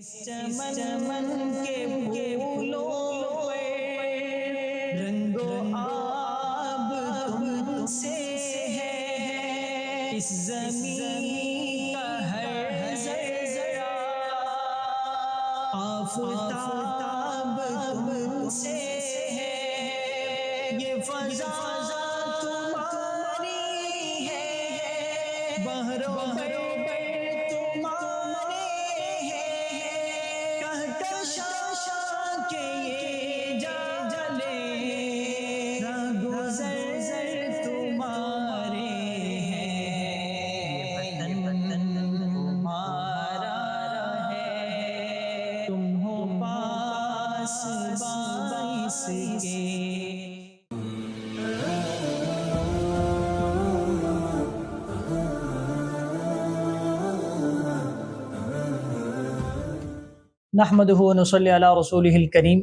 چمن کے پھولوں پہ رنگ و آب تم سے ہے، اس زمین کا ہر ذرہ آفتاب تم سے ہے، یہ فضا تمہاری ہے، بحر و بر تمہارے ہیں، کہکشاں کے یہ جالے رہگزر تمہارے ہیں، یہ وطن تمہارا ہے، تم ہو پاس باعث کے۔ نحمدہ و نصلی علی رسولہ الکریم،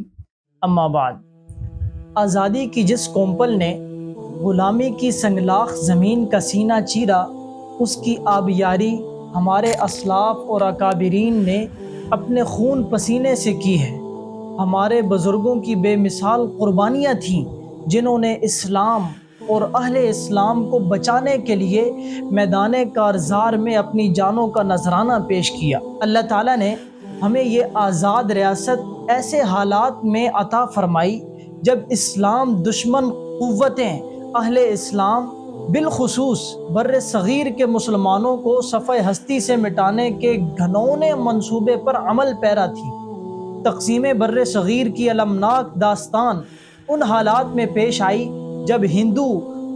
اما بعد۔ آزادی کی جس کومپل نے غلامی کی سنگلاخ زمین کا سینہ چیرا، اس کی آبیاری ہمارے اسلاف اور اکابرین نے اپنے خون پسینے سے کی ہے۔ ہمارے بزرگوں کی بے مثال قربانیاں تھیں، جنہوں نے اسلام اور اہل اسلام کو بچانے کے لیے میدان کارزار میں اپنی جانوں کا نذرانہ پیش کیا۔ اللہ تعالیٰ نے ہمیں یہ آزاد ریاست ایسے حالات میں عطا فرمائی جب اسلام دشمن قوتیں اہل اسلام بالخصوص بر صغیر کے مسلمانوں کو صفحہ ہستی سے مٹانے کے گھنونے منصوبے پر عمل پیرا تھی۔ تقسیم بر صغیر کی المناک داستان ان حالات میں پیش آئی جب ہندو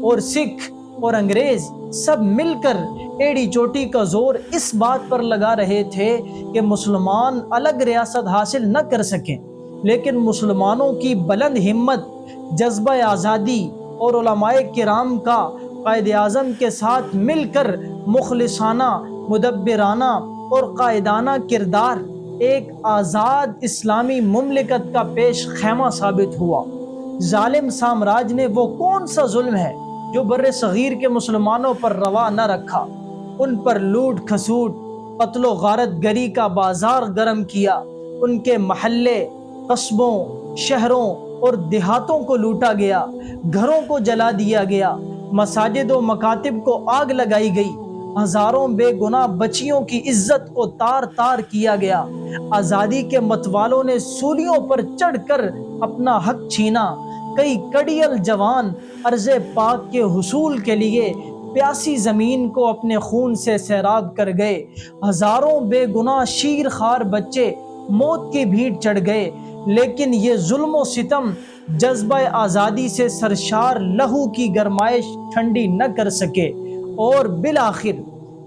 اور سکھ اور انگریز سب مل کر ایڑی چوٹی کا زور اس بات پر لگا رہے تھے کہ مسلمان الگ ریاست حاصل نہ کر سکیں، لیکن مسلمانوں کی بلند ہمت، جذبہ آزادی اور علماء کرام کا قائد اعظم کے ساتھ مل کر مخلصانہ، مدبرانہ اور قائدانہ کردار ایک آزاد اسلامی مملکت کا پیش خیمہ ثابت ہوا۔ ظالم سامراج نے وہ کون سا ظلم ہے جو بر صغیر کے مسلمانوں پر روا نہ رکھا؟ ان پر لوٹ کھسوٹ، قتل و غارت گری کا بازار گرم کیا، ان کے محلے، قصبوں، شہروں اور دیہاتوں کو لوٹا گیا، گھروں کو جلا دیا گیا، مساجد و مکاتب کو آگ لگائی گئی، ہزاروں بے گناہ بچیوں کی عزت کو تار تار کیا گیا، آزادی کے متوالوں نے سولیوں پر چڑھ کر اپنا حق چھینا، کئی کڑیل جوان ارض پاک کے حصول کے لیے پیاسی زمین کو اپنے خون سے سیراب کر گئے، ہزاروں بے گناہ شیر خوار بچے موت کی بھیٹ چڑھ گئے، لیکن یہ ظلم و ستم جذبہ آزادی سے سرشار لہو کی گرمائش ٹھنڈی نہ کر سکے، اور بالآخر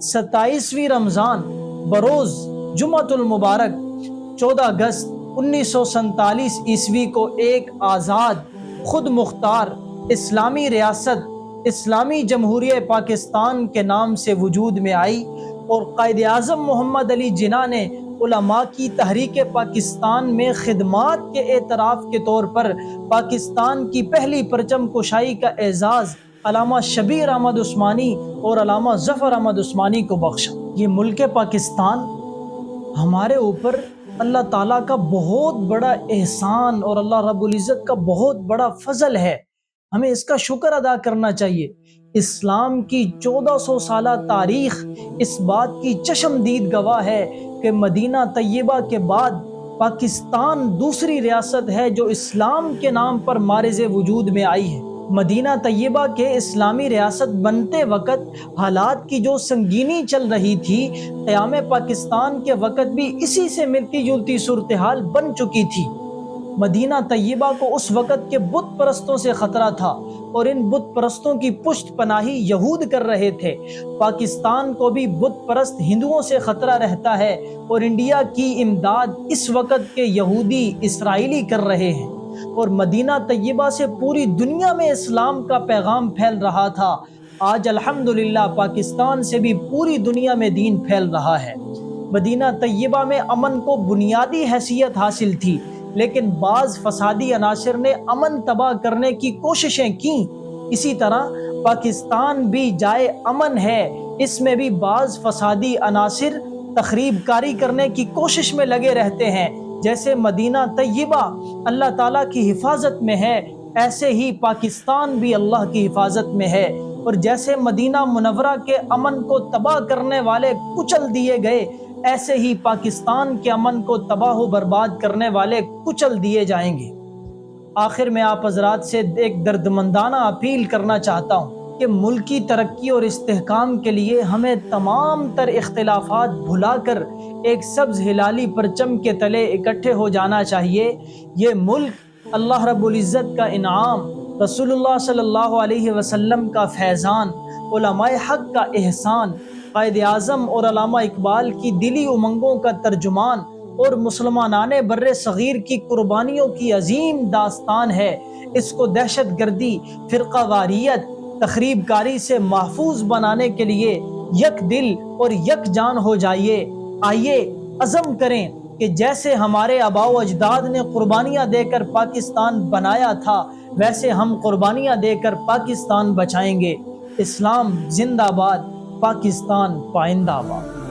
27ویں رمضان بروز جمعۃ المبارک 14 اگست 1947 عیسوی کو ایک آزاد، خود مختار اسلامی ریاست اسلامی جمہوریہ پاکستان کے نام سے وجود میں آئی، اور قائد اعظم محمد علی جناح نے علماء کی تحریک پاکستان میں خدمات کے اعتراف کے طور پر پاکستان کی پہلی پرچم کشائی کا اعزاز علامہ شبیر احمد عثمانی اور علامہ ظفر احمد عثمانی کو بخشا۔ یہ ملک پاکستان ہمارے اوپر اللہ تعالیٰ کا بہت بڑا احسان اور اللہ رب العزت کا بہت بڑا فضل ہے، ہمیں اس کا شکر ادا کرنا چاہیے۔ اسلام کی 1400 سالہ تاریخ اس بات کی چشمدید گواہ ہے کہ مدینہ طیبہ کے بعد پاکستان دوسری ریاست ہے جو اسلام کے نام پر معرض وجود میں آئی ہے۔ مدینہ طیبہ کے اسلامی ریاست بنتے وقت حالات کی جو سنگینی چل رہی تھی، قیام پاکستان کے وقت بھی اسی سے ملتی جلتی صورتحال بن چکی تھی۔ مدینہ طیبہ کو اس وقت کے بت پرستوں سے خطرہ تھا، اور ان بت پرستوں کی پشت پناہی یہود کر رہے تھے۔ پاکستان کو بھی بت پرست ہندوؤں سے خطرہ رہتا ہے، اور انڈیا کی امداد اس وقت کے یہودی اسرائیلی کر رہے ہیں، اور مدینہ طیبہ سے پوری دنیا میں اسلام کا پیغام پھیل رہا تھا۔ آج الحمدللہ پاکستان سے بھی پوری دنیا میں دین پھیل رہا ہے۔ مدینہ طیبہ میں امن کو بنیادی حیثیت حاصل تھی، لیکن بعض فسادی عناصر نے امن تباہ کرنے کی کوششیں کیں۔ اسی طرح پاکستان بھی جائے امن ہے، اس میں بھی بعض فسادی عناصر تخریب کاری کرنے کی کوشش میں لگے رہتے ہیں۔ جیسے مدینہ طیبہ اللہ تعالیٰ کی حفاظت میں ہے، ایسے ہی پاکستان بھی اللہ کی حفاظت میں ہے، اور جیسے مدینہ منورہ کے امن کو تباہ کرنے والے کچل دیے گئے، ایسے ہی پاکستان کے امن کو تباہ و برباد کرنے والے کچل دیے جائیں گے۔ آخر میں آپ حضرات سے ایک دردمندانہ اپیل کرنا چاہتا ہوں کہ ملک کی ترقی اور استحکام کے لیے ہمیں تمام تر اختلافات بھلا کر ایک سبز ہلالی پرچم کے تلے اکٹھے ہو جانا چاہیے۔ یہ ملک اللہ رب العزت کا انعام، رسول اللہ صلی اللہ علیہ وسلم کا فیضان، علماء حق کا احسان، قائد اعظم اور علامہ اقبال کی دلی امنگوں کا ترجمان اور مسلمانان بر صغیر کی قربانیوں کی عظیم داستان ہے۔ اس کو دہشت گردی، فرقہ واریت، تخریب کاری سے محفوظ بنانے کے لیے یک دل اور یک جان ہو جائیے۔ آئیے عزم کریں کہ جیسے ہمارے آباء و اجداد نے قربانیاں دے کر پاکستان بنایا تھا، ویسے ہم قربانیاں دے کر پاکستان بچائیں گے۔ اسلام زندہ باد، پاکستان پائندہ باد۔